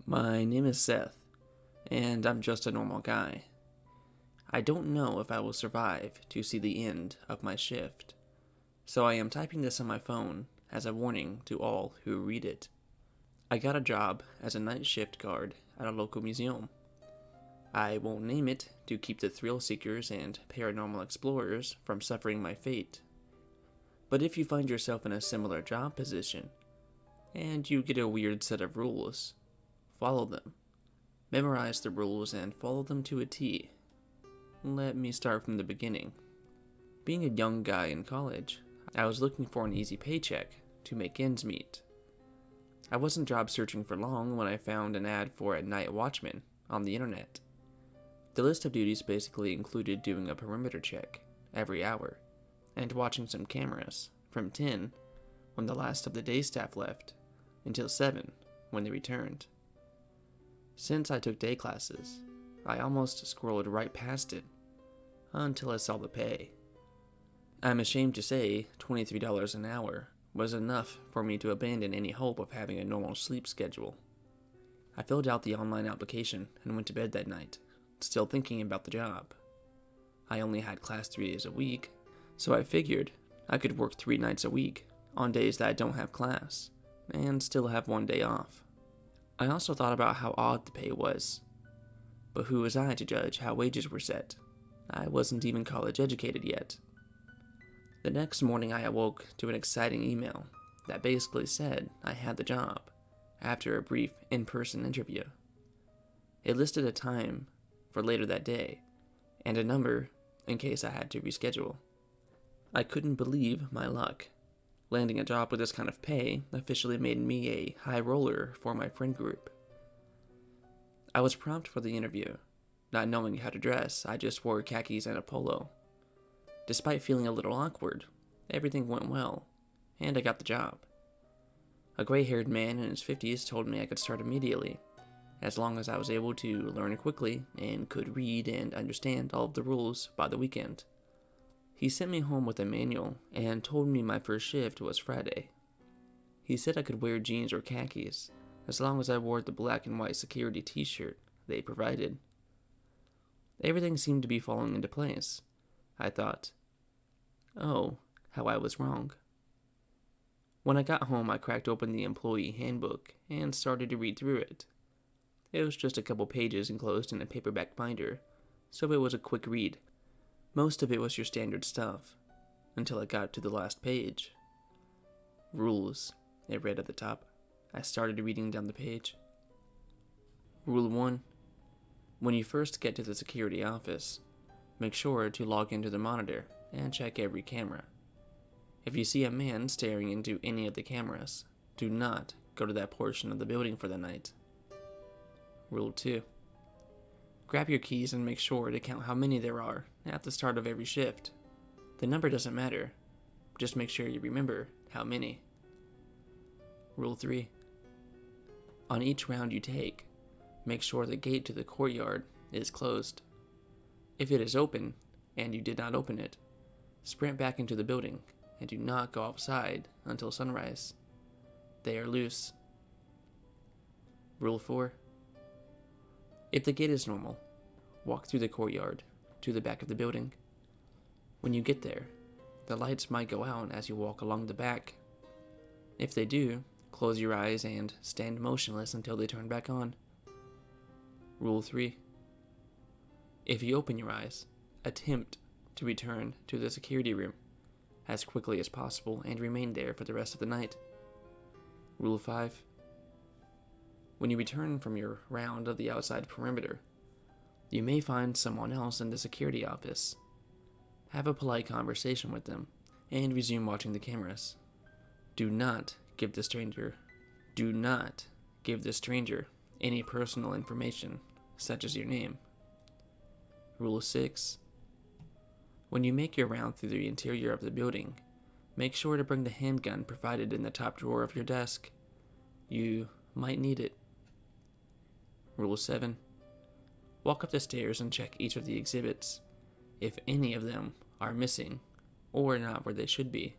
My name is Seth, and I'm just a normal guy. I don't know if I will survive to see the end of my shift, so I am typing this on my phone as a warning to all who read it. I got a job as a night shift guard at a local museum. I won't name it to keep the thrill seekers and paranormal explorers from suffering my fate. But if you find yourself in a similar job position, and you get a weird set of rules, follow them. Memorize the rules and follow them to a T. Let me start from the beginning. Being a young guy in college, I was looking for an easy paycheck to make ends meet. I wasn't job searching for long when I found an ad for a night watchman on the internet. The list of duties basically included doing a perimeter check every hour and watching some cameras from 10 when the last of the day staff left until 7 when they returned. Since I took day classes, I almost scrolled right past it until I saw the pay. I'm ashamed to say $23 an hour was enough for me to abandon any hope of having a normal sleep schedule. I filled out the online application and went to bed that night, still thinking about the job. I only had class 3 days a week, so I figured I could work 3 nights a week on days that I don't have class, and still have 1 day off. I also thought about how odd the pay was, but who was I to judge how wages were set? I wasn't even college educated yet. The next morning I awoke to an exciting email that basically said I had the job after a brief in-person interview. It listed a time for later that day and a number in case I had to reschedule. I couldn't believe my luck. Landing a job with this kind of pay officially made me a high roller for my friend group. I was prompt for the interview. Not knowing how to dress, I just wore khakis and a polo. Despite feeling a little awkward, everything went well, and I got the job. A gray-haired man in his 50s told me I could start immediately, as long as I was able to learn quickly and could read and understand all of the rules by the weekend. He sent me home with a manual and told me my first shift was Friday. He said I could wear jeans or khakis, as long as I wore the black and white security t-shirt they provided. Everything seemed to be falling into place. I thought, oh, how I was wrong. When I got home, I cracked open the employee handbook and started to read through it. It was just a couple pages enclosed in a paperback binder, so it was a quick read. Most of it was your standard stuff, until I got to the last page. Rules, it read at the top. I started reading down the page. Rule 1. When you first get to the security office, make sure to log into the monitor and check every camera. If you see a man staring into any of the cameras, do not go to that portion of the building for the night. Rule 2. Grab your keys and make sure to count how many there are at the start of every shift. The number doesn't matter, just make sure you remember how many. Rule 3. On each round you take, make sure the gate to the courtyard is closed. If it is open, and you did not open it, sprint back into the building and do not go outside until sunrise. They are loose. Rule 4. If the gate is normal, walk through the courtyard to the back of the building. When you get there, the lights might go out as you walk along the back. If they do, close your eyes and stand motionless until they turn back on. Rule 3. If you open your eyes, attempt to return to the security room as quickly as possible and remain there for the rest of the night. Rule 5. When you return from your round of the outside perimeter, you may find someone else in the security office. Have a polite conversation with them and resume watching the cameras. Do not give the stranger any personal information, such as your name. Rule 6. When you make your round through the interior of the building, make sure to bring the handgun provided in the top drawer of your desk. You might need it. Rule 7. Walk up the stairs and check each of the exhibits. If any of them are missing or not where they should be,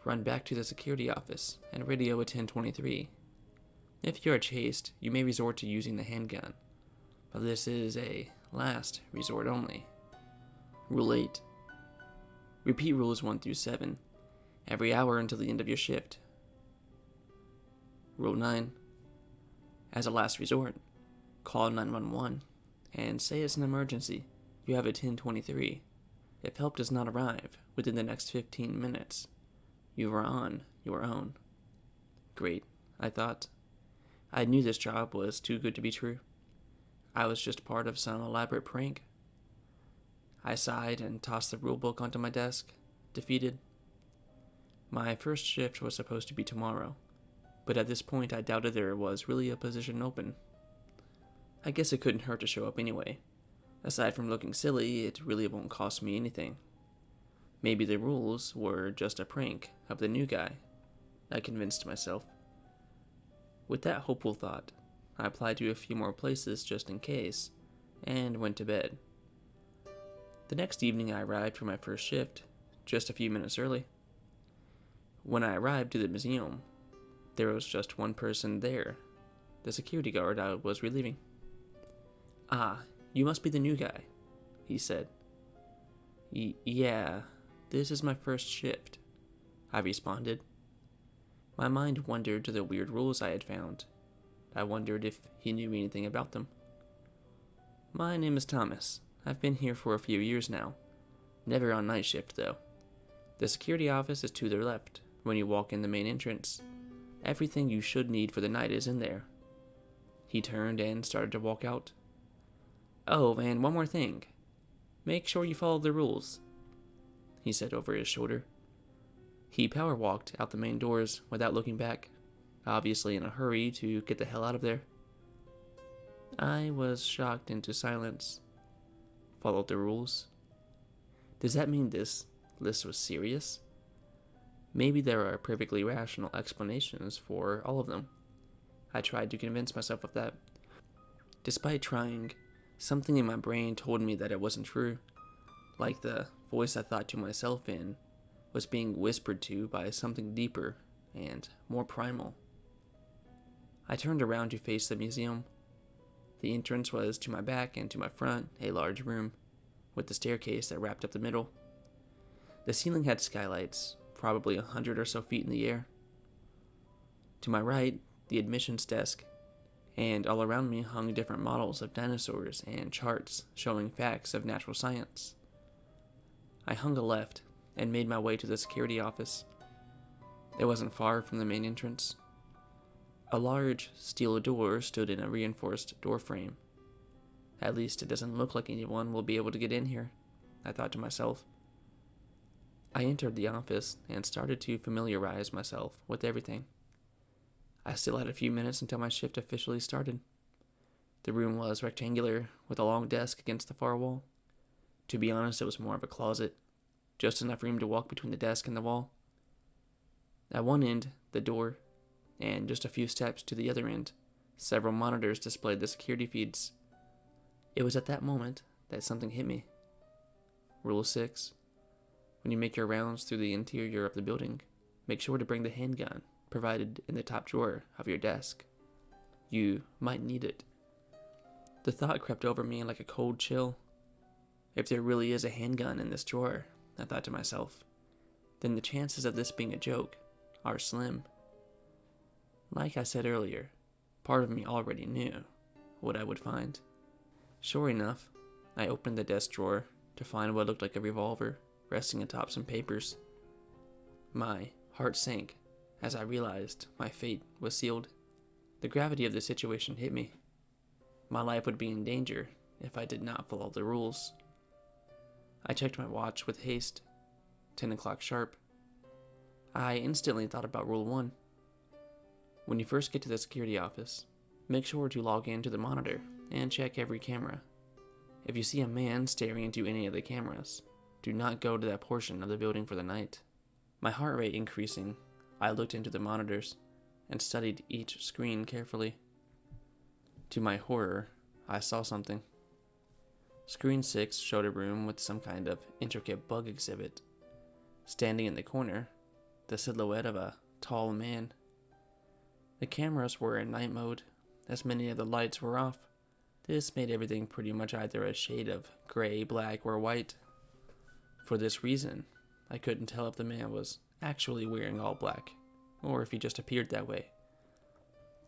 run back to the security office and radio a 1023. If you are chased, you may resort to using the handgun, but this is a last resort only. Rule 8. Repeat rules 1 through 7 every hour until the end of your shift. Rule 9. As a last resort, call 911 and say it's an emergency. You have a 10:23. If help does not arrive within the next 15 minutes, you are on your own. Great, I thought. I knew this job was too good to be true. I was just part of some elaborate prank. I sighed and tossed the rulebook onto my desk, defeated. My first shift was supposed to be tomorrow, but at this point I doubted there was really a position open. I guess it couldn't hurt to show up anyway. Aside from looking silly, it really won't cost me anything. Maybe the rules were just a prank of the new guy, I convinced myself. With that hopeful thought, I applied to a few more places just in case, and went to bed. The next evening I arrived for my first shift, just a few minutes early. When I arrived to the museum, there was just one person there, the security guard I was relieving. "Ah, you must be the new guy," he said. Yeah, this is my first shift," I responded. My mind wandered to the weird rules I had found. I wondered if he knew anything about them. "My name is Thomas. I've been here for a few years now. Never on night shift, though. The security office is to the left when you walk in the main entrance. Everything you should need for the night is in there." He turned and started to walk out. "Oh, and one more thing. Make sure you follow the rules," he said over his shoulder. He power walked out the main doors without looking back, obviously in a hurry to get the hell out of there. I was shocked into silence. Followed the rules. Does that mean this list was serious? Maybe there are perfectly rational explanations for all of them. I tried to convince myself of that. Despite trying, something in my brain told me that it wasn't true, like the voice I thought to myself in was being whispered to by something deeper and more primal. I turned around to face the museum. The entrance was to my back, and to my front, a large room, with the staircase that wrapped up the middle. The ceiling had skylights, probably 100 or so feet in the air. To my right, the admissions desk, and all around me hung different models of dinosaurs and charts showing facts of natural science. I hung a left and made my way to the security office. It wasn't far from the main entrance. A large steel door stood in a reinforced door frame. At least it doesn't look like anyone will be able to get in here, I thought to myself. I entered the office and started to familiarize myself with everything. I still had a few minutes until my shift officially started. The room was rectangular, with a long desk against the far wall. To be honest, it was more of a closet, just enough room to walk between the desk and the wall. At one end, the door, and just a few steps to the other end, several monitors displayed the security feeds. It was at that moment that something hit me. Rule 6. When you make your rounds through the interior of the building, make sure to bring the handgun provided in the top drawer of your desk. You might need it. The thought crept over me like a cold chill. If there really is a handgun in this drawer, I thought to myself, then the chances of this being a joke are slim. Like I said earlier, part of me already knew what I would find. Sure enough, I opened the desk drawer to find what looked like a revolver resting atop some papers. My heart sank as I realized my fate was sealed. The gravity of the situation hit me. My life would be in danger if I did not follow the rules. I checked my watch with haste. 10 o'clock sharp. I instantly thought about Rule 1. When you first get to the security office, make sure to log in to the monitor and check every camera. If you see a man staring into any of the cameras, do not go to that portion of the building for the night. My heart rate increasing, I looked into the monitors and studied each screen carefully. To my horror, I saw something. Screen 6 showed a room with some kind of intricate bug exhibit. Standing in the corner, the silhouette of a tall man. The cameras were in night mode, as many of the lights were off. This made everything pretty much either a shade of gray, black, or white. For this reason, I couldn't tell if the man was actually wearing all black, or if he just appeared that way.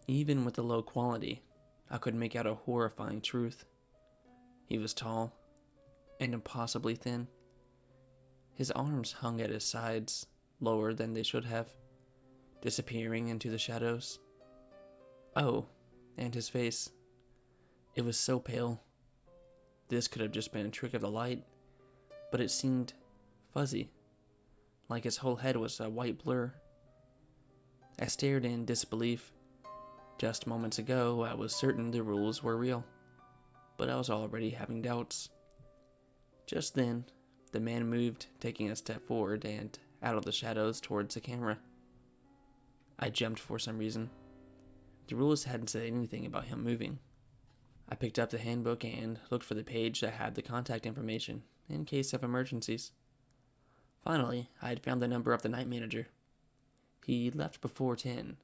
Even with the low quality, I could make out a horrifying truth. He was tall and impossibly thin. His arms hung at his sides, lower than they should have, disappearing into the shadows. Oh, and his face. It was so pale. This could have just been a trick of the light, but it seemed fuzzy, like his whole head was a white blur. I stared in disbelief. Just moments ago, I was certain the rules were real, but I was already having doubts. Just then, the man moved, taking a step forward and out of the shadows towards the camera. I jumped for some reason. The rules hadn't said anything about him moving. I picked up the handbook and looked for the page that had the contact information in case of emergencies. Finally, I had found the number of the night manager. He left before 10,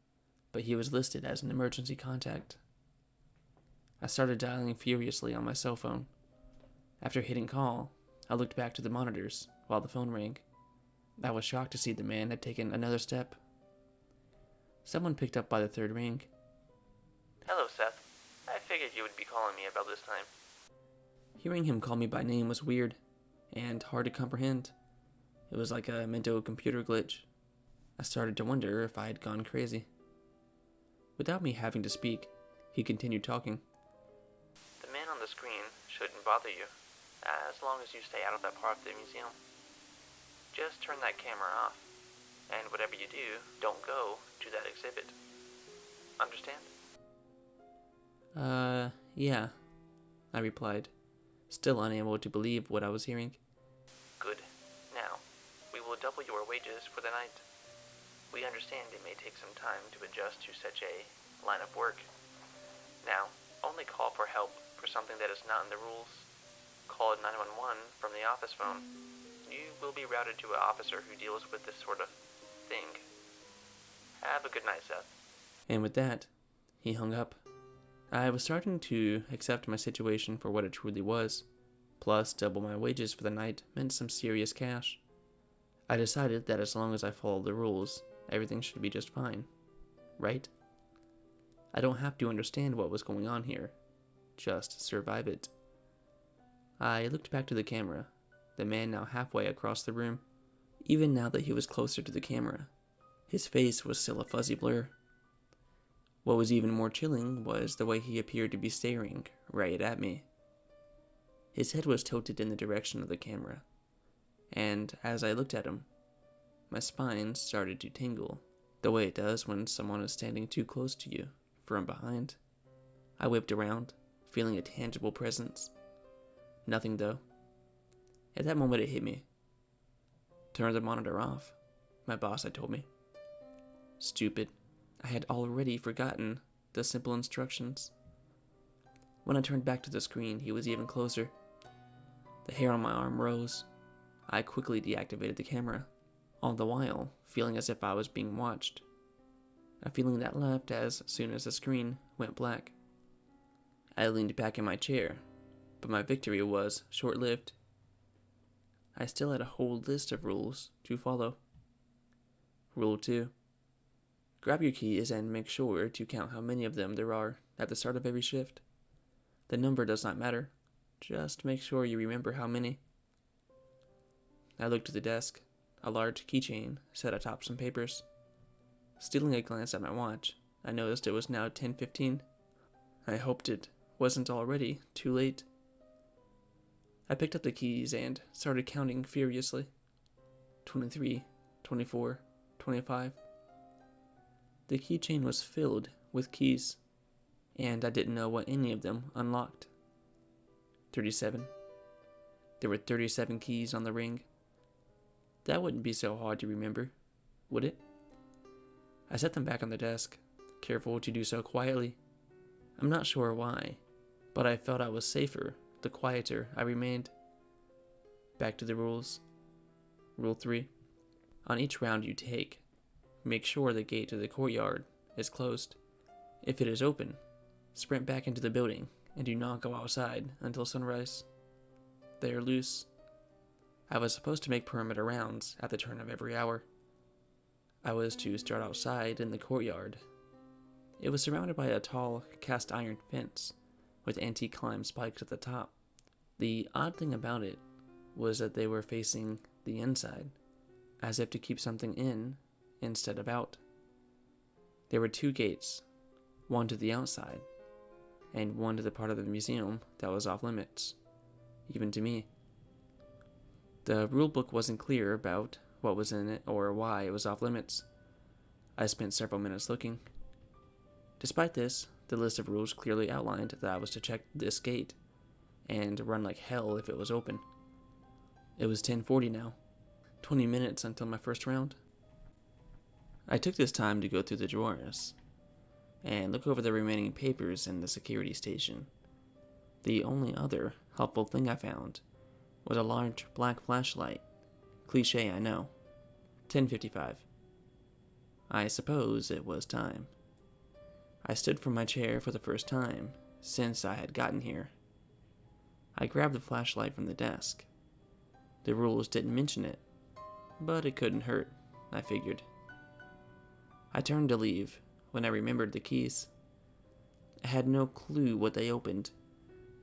but he was listed as an emergency contact. I started dialing furiously on my cell phone. After hitting call, I looked back to the monitors while the phone rang. I was shocked to see the man had taken another step. Someone picked up by the third ring. Hello, Seth. I figured you would be calling me about this time. Hearing him call me by name was weird and hard to comprehend. It was like a mental computer glitch. I started to wonder if I had gone crazy. Without me having to speak, he continued talking. The man on the screen shouldn't bother you, as long as you stay out of that part of the museum. Just turn that camera off, and whatever you do, don't go to that exhibit. Understand? Yeah, I replied, still unable to believe what I was hearing. Good. Now, we will double your wages for the night. We understand it may take some time to adjust to such a line of work. Now, only call for help for something that is not in the rules. Call 911 from the office phone. You will be routed to an officer who deals with this sort of thing. Have a good night, Seth. And with that, he hung up. I was starting to accept my situation for what it truly was. Plus, double my wages for the night meant some serious cash. I decided that as long as I followed the rules, everything should be just fine. Right? I don't have to understand what was going on here. Just survive it. I looked back to the camera, the man now halfway across the room. Even now that he was closer to the camera, his face was still a fuzzy blur. What was even more chilling was the way he appeared to be staring right at me. His head was tilted in the direction of the camera, and as I looked at him, my spine started to tingle, the way it does when someone is standing too close to you from behind. I whipped around, feeling a tangible presence. Nothing though. At that moment it hit me. Turn the monitor off, my boss had told me. Stupid. I had already forgotten the simple instructions. When I turned back to the screen, he was even closer. The hair on my arm rose. I quickly deactivated the camera, all the while feeling as if I was being watched. A feeling that left as soon as the screen went black. I leaned back in my chair, but my victory was short-lived. I still had a whole list of rules to follow. Rule 2. Grab your keys and make sure to count how many of them there are at the start of every shift. The number does not matter. Just make sure you remember how many. I looked at the desk, a large keychain set atop some papers. Stealing a glance at my watch, I noticed it was now 10:15. I hoped it wasn't already too late. I picked up the keys and started counting furiously. 23, 24, 25. The keychain was filled with keys, and I didn't know what any of them unlocked. 37. There were 37 keys on the ring. That wouldn't be so hard to remember, would it? I set them back on the desk, careful to do so quietly. I'm not sure why, but I felt I was safer the quieter I remained. Back to the rules. Rule 3. On each round you take, make sure the gate to the courtyard is closed. If it is open, sprint back into the building and do not go outside until sunrise. They are loose. I was supposed to make perimeter rounds at the turn of every hour. I was to start outside in the courtyard. It was surrounded by a tall cast iron fence with anti-climb spikes at the top. The odd thing about it was that they were facing the inside, as if to keep something in instead of out. There were 2 gates, one to the outside, and one to the part of the museum that was off limits, even to me. The rulebook wasn't clear about what was in it or why it was off limits. I spent several minutes looking. Despite this, the list of rules clearly outlined that I was to check this gate and run like hell if it was open. It was 10:40 now, 20 minutes until my first round. I took this time to go through the drawers and look over the remaining papers in the security station. The only other helpful thing I found was a large black flashlight. Cliché, I know. 10:55. I suppose it was time. I stood from my chair for the first time since I had gotten here. I grabbed the flashlight from the desk. The rules didn't mention it, but it couldn't hurt, I figured. I turned to leave when I remembered the keys. I had no clue what they opened,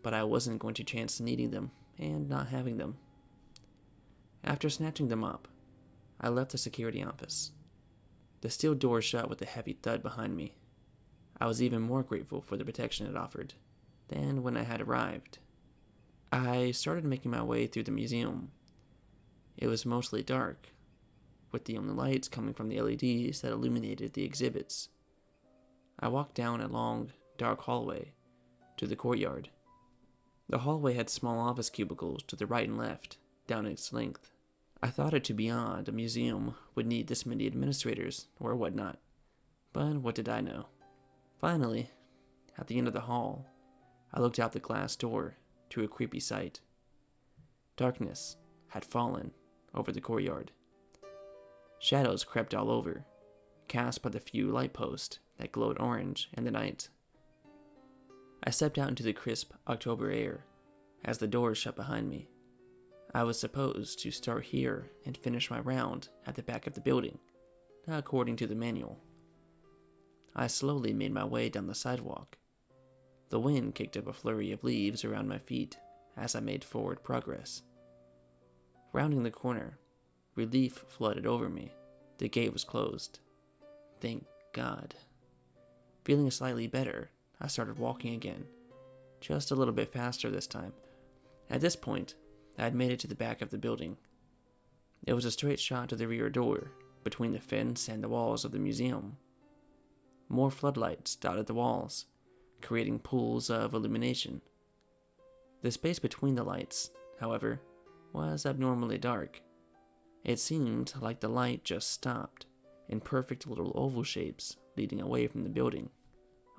but I wasn't going to chance needing them and not having them. After snatching them up, I left the security office. The steel door shut with a heavy thud behind me. I was even more grateful for the protection it offered than when I had arrived. I started making my way through the museum. It was mostly dark, with the only lights coming from the LEDs that illuminated the exhibits. I walked down a long, dark hallway to the courtyard. The hallway had small office cubicles to the right and left, down its length. I thought it to be odd a museum would need this many administrators or whatnot, but what did I know? Finally, at the end of the hall, I looked out the glass door to a creepy sight. Darkness had fallen over the courtyard. Shadows crept all over, cast by the few light posts that glowed orange in the night. I stepped out into the crisp October air as the doors shut behind me. I was supposed to start here and finish my round at the back of the building, according to the manual. I slowly made my way down the sidewalk. The wind kicked up a flurry of leaves around my feet as I made forward progress. Rounding the corner, relief flooded over me. The gate was closed. Thank God. Feeling slightly better, I started walking again, just a little bit faster this time. At this point, I had made it to the back of the building. It was a straight shot to the rear door, between the fence and the walls of the museum. More floodlights dotted the walls, creating pools of illumination. The space between the lights, however, was abnormally dark. It seemed like the light just stopped, in perfect little oval shapes leading away from the building.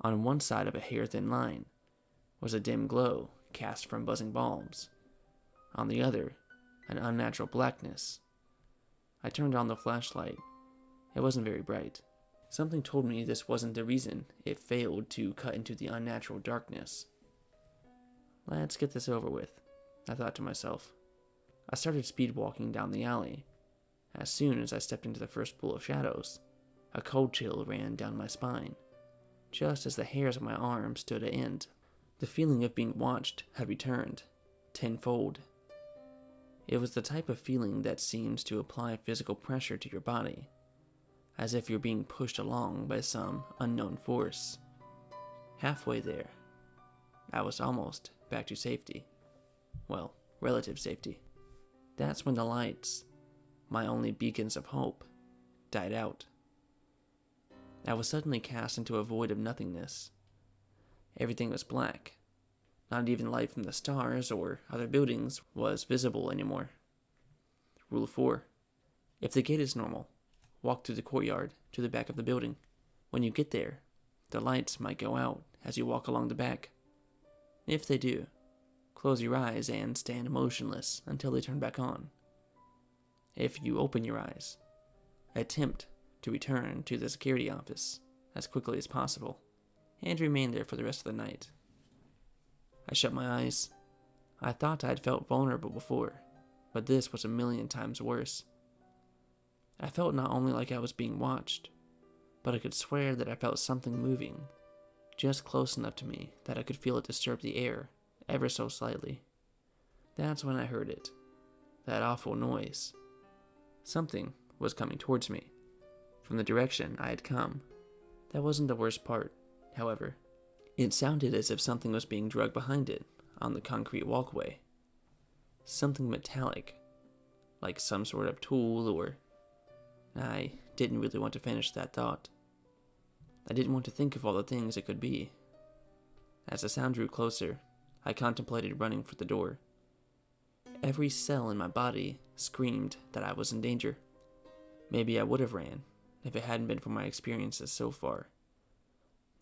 On one side of a hair-thin line was a dim glow cast from buzzing bulbs. On the other, an unnatural blackness. I turned on the flashlight. It wasn't very bright. Something told me this wasn't the reason it failed to cut into the unnatural darkness. Let's get this over with, I thought to myself. I started speed walking down the alley. As soon as I stepped into the first pool of shadows, a cold chill ran down my spine, just as the hairs on my arm stood at end. The feeling of being watched had returned, tenfold. It was the type of feeling that seems to apply physical pressure to your body, as if you're being pushed along by some unknown force. Halfway there, I was almost back to safety. Well, relative safety. That's when the lights, my only beacons of hope, died out. I was suddenly cast into a void of nothingness. Everything was black. Not even light from the stars or other buildings was visible anymore. Rule 4. If the gate is normal, walk through the courtyard to the back of the building. When you get there, the lights might go out as you walk along the back. If they do, close your eyes and stand motionless until they turn back on. If you open your eyes, attempt to return to the security office as quickly as possible and remain there for the rest of the night. I shut my eyes. I thought I had felt vulnerable before, but this was a million times worse. I felt not only like I was being watched, but I could swear that I felt something moving, just close enough to me that I could feel it disturb the air ever so slightly. That's when I heard it, that awful noise. Something was coming towards me, from the direction I had come. That wasn't the worst part, however. It sounded as if something was being dragged behind it on the concrete walkway. Something metallic, like some sort of tool or... I didn't really want to finish that thought. I didn't want to think of all the things it could be. As the sound drew closer, I contemplated running for the door. Every cell in my body screamed that I was in danger. Maybe I would have ran if it hadn't been for my experiences so far.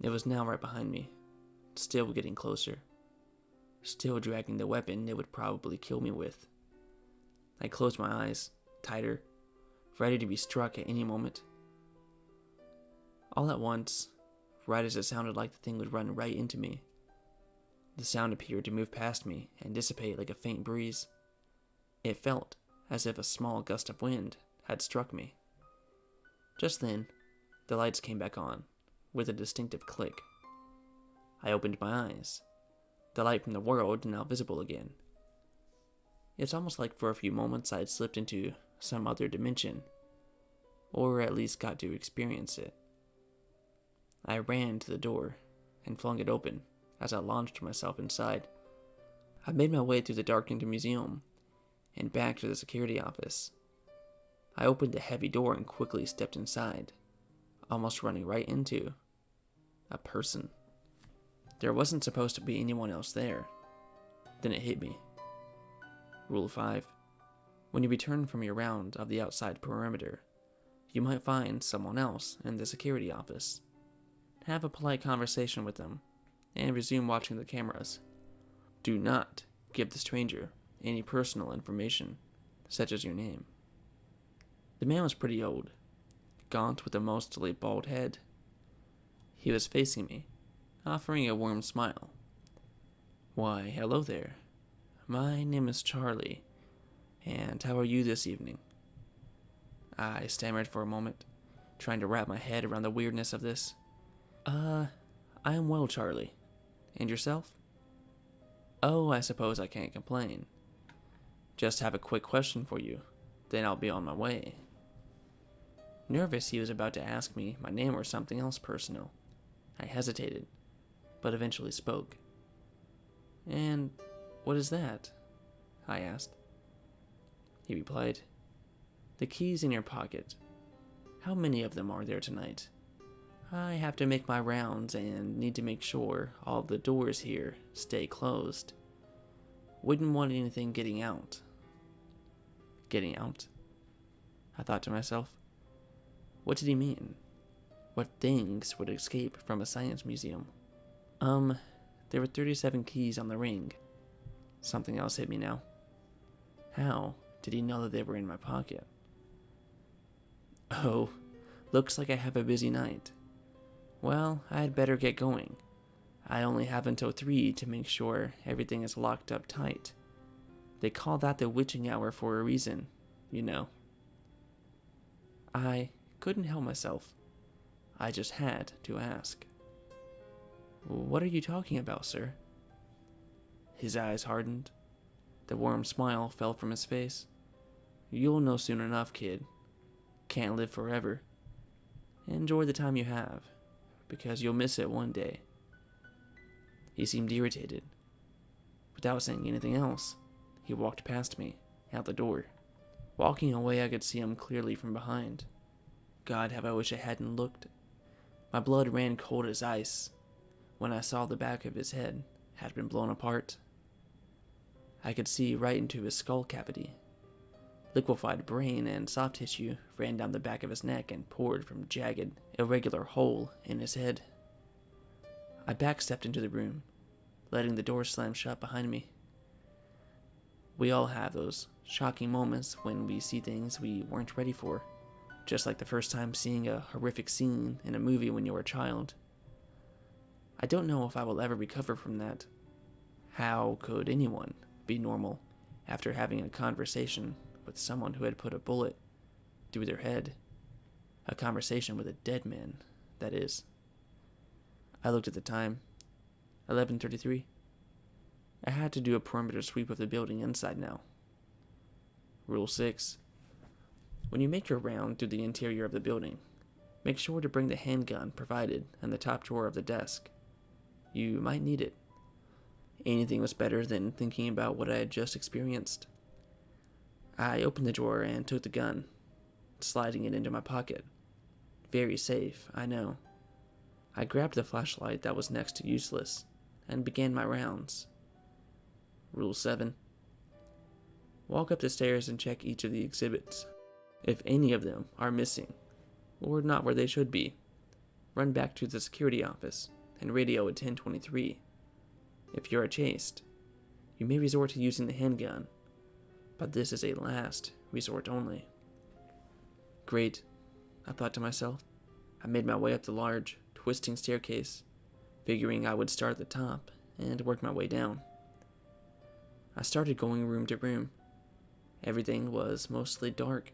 It was now right behind me, still getting closer, still dragging the weapon it would probably kill me with. I closed my eyes, tighter, ready to be struck at any moment. All at once, right as it sounded like the thing would run right into me, the sound appeared to move past me and dissipate like a faint breeze. It felt as if a small gust of wind had struck me. Just then, the lights came back on, with a distinctive click. I opened my eyes, the light from the world now visible again. It's almost like for a few moments I had slipped into some other dimension, or at least got to experience it. I ran to the door and flung it open as I launched myself inside. I made my way through the darkened museum and back to the security office. I opened the heavy door and quickly stepped inside, almost running right into a person. There wasn't supposed to be anyone else there. Then it hit me. Rule 5. When you return from your round of the outside perimeter, you might find someone else in the security office. Have a polite conversation with them, and resume watching the cameras. Do not give the stranger any personal information, such as your name. The man was pretty old, gaunt with a mostly bald head. He was facing me, offering a warm smile. Why, hello there. My name is Charlie, and how are you this evening? I stammered for a moment, trying to wrap my head around the weirdness of this. I am well, Charlie. And yourself? Oh, I suppose I can't complain. Just have a quick question for you, then I'll be on my way. Nervous, he was about to ask me my name or something else personal. I hesitated, but eventually spoke. And what is that? I asked. He replied, the keys in your pocket. How many of them are there tonight? I have to make my rounds and need to make sure all the doors here stay closed. Wouldn't want anything getting out. Getting out? I thought to myself. What did he mean? What things would escape from a science museum? There were 37 keys on the ring. Something else hit me now. How did he know that they were in my pocket? Oh, looks like I have a busy night. Well, I'd better get going. I only have until 3 to make sure everything is locked up tight. They call that the witching hour for a reason, you know. I couldn't help myself. I just had to ask. What are you talking about, sir? His eyes hardened. The warm smile fell from his face. You'll know soon enough, kid. Can't live forever. Enjoy the time you have, because you'll miss it one day. He seemed irritated. Without saying anything else, he walked past me, out the door. Walking away, I could see him clearly from behind. God, how I wish I hadn't looked. My blood ran cold as ice when I saw the back of his head had been blown apart. I could see right into his skull cavity. Liquefied brain and soft tissue ran down the back of his neck and poured from jagged, irregular hole in his head. I backstepped into the room, letting the door slam shut behind me. We all have those shocking moments when we see things we weren't ready for. just like the first time seeing a horrific scene in a movie when you were a child. I don't know if I will ever recover from that. How could anyone be normal after having a conversation with someone who had put a bullet through their head? A conversation with a dead man, that is. I looked at the time. 11:33. I had to do a perimeter sweep of the building inside now. Rule 6. When you make your round through the interior of the building, make sure to bring the handgun provided in the top drawer of the desk. You might need it. Anything was better than thinking about what I had just experienced. I opened the drawer and took the gun, sliding it into my pocket. Very safe, I know. I grabbed the flashlight that was next to useless and began my rounds. Rule 7. Walk up the stairs and check each of the exhibits. If any of them are missing, or not where they should be, run back to the security office and radio at 1023. If you are chased, you may resort to using the handgun, but this is a last resort only. Great, I thought to myself. I made my way up the large, twisting staircase, figuring I would start at the top and work my way down. I started going room to room. Everything was mostly dark,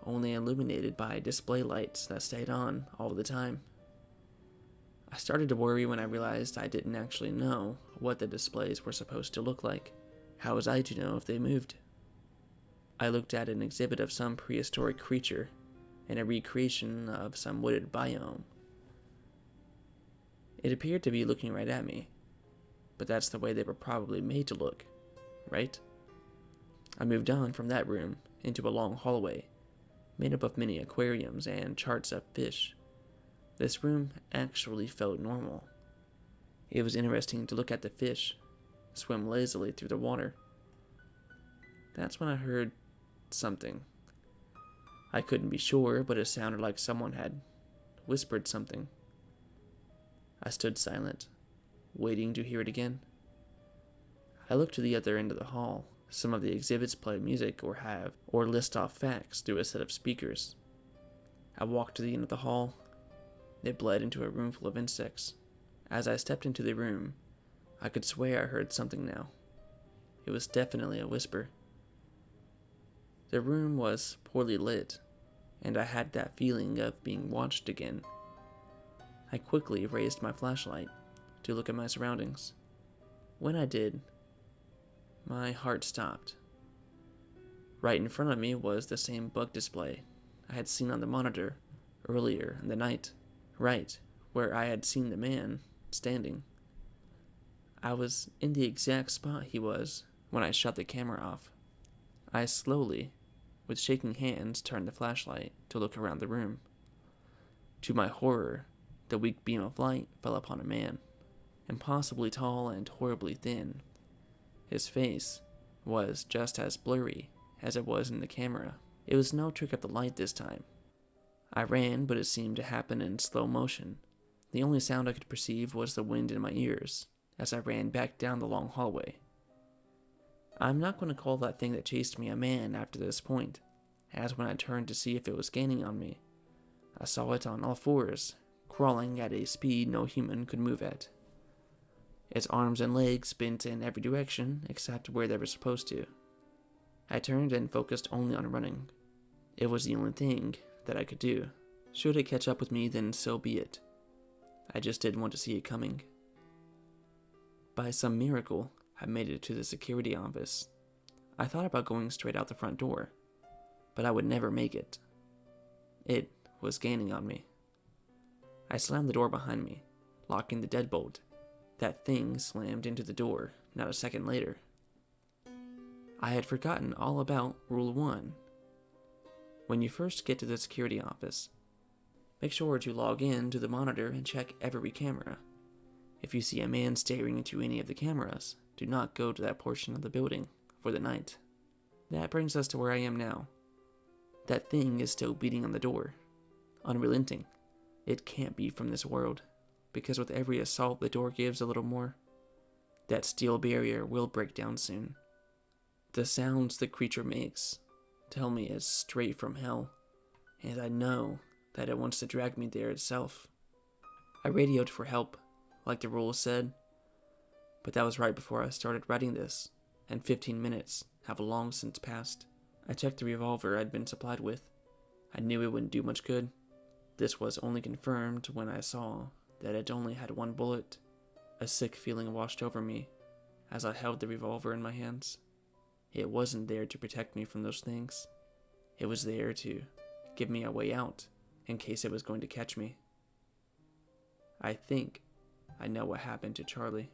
only illuminated by display lights that stayed on all the time. I started to worry when I realized I didn't actually know what the displays were supposed to look like. How was I to know if they moved? I looked at an exhibit of some prehistoric creature and a recreation of some wooded biome. It appeared to be looking right at me, but that's the way they were probably made to look, right? I moved on from that room into a long hallway, made up of many aquariums and charts of fish. This room actually felt normal. It was interesting to look at the fish swim lazily through the water. That's when I heard something. I couldn't be sure, but it sounded like someone had whispered something. I stood silent, waiting to hear it again. I looked to the other end of the hall. Some of the exhibits play music or list off facts through a set of speakers. I walked to the end of the hall. It bled into a room full of insects. As I stepped into the room, I could swear I heard something now. It was definitely a whisper. The room was poorly lit, and I had that feeling of being watched again. I quickly raised my flashlight to look at my surroundings. When I did, my heart stopped. Right in front of me was the same bug display I had seen on the monitor earlier in the night, right where I had seen the man standing. I was in the exact spot he was when I shut the camera off. I slowly, with shaking hands, turned the flashlight to look around the room. To my horror, the weak beam of light fell upon a man, impossibly tall and horribly thin. His face was just as blurry as it was in the camera. It was no trick of the light this time. I ran, but it seemed to happen in slow motion. The only sound I could perceive was the wind in my ears as I ran back down the long hallway. I'm not going to call that thing that chased me a man after this point, as when I turned to see if it was gaining on me, I saw it on all fours, crawling at a speed no human could move at. Its arms and legs bent in every direction except where they were supposed to. I turned and focused only on running. It was the only thing that I could do. Should it catch up with me, then so be it. I just didn't want to see it coming. By some miracle, I made it to the security office. I thought about going straight out the front door, but I would never make it. It was gaining on me. I slammed the door behind me, locking the deadbolt. That thing slammed into the door not a second later. I had forgotten all about Rule 1. When you first get to the security office, make sure to log in to the monitor and check every camera. If you see a man staring into any of the cameras, do not go to that portion of the building for the night. That brings us to where I am now. That thing is still beating on the door, unrelenting. It can't be from this world, because with every assault the door gives a little more. That steel barrier will break down soon. The sounds the creature makes tell me it's straight from hell, and I know that it wants to drag me there itself. I radioed for help, like the rules said, but that was right before I started writing this, and 15 minutes have long since passed. I checked the revolver I'd been supplied with. I knew it wouldn't do much good. This was only confirmed when I saw that it only had one bullet. A sick feeling washed over me as I held the revolver in my hands. It wasn't there to protect me from those things. It was there to give me a way out in case it was going to catch me. I think I know what happened to Charlie.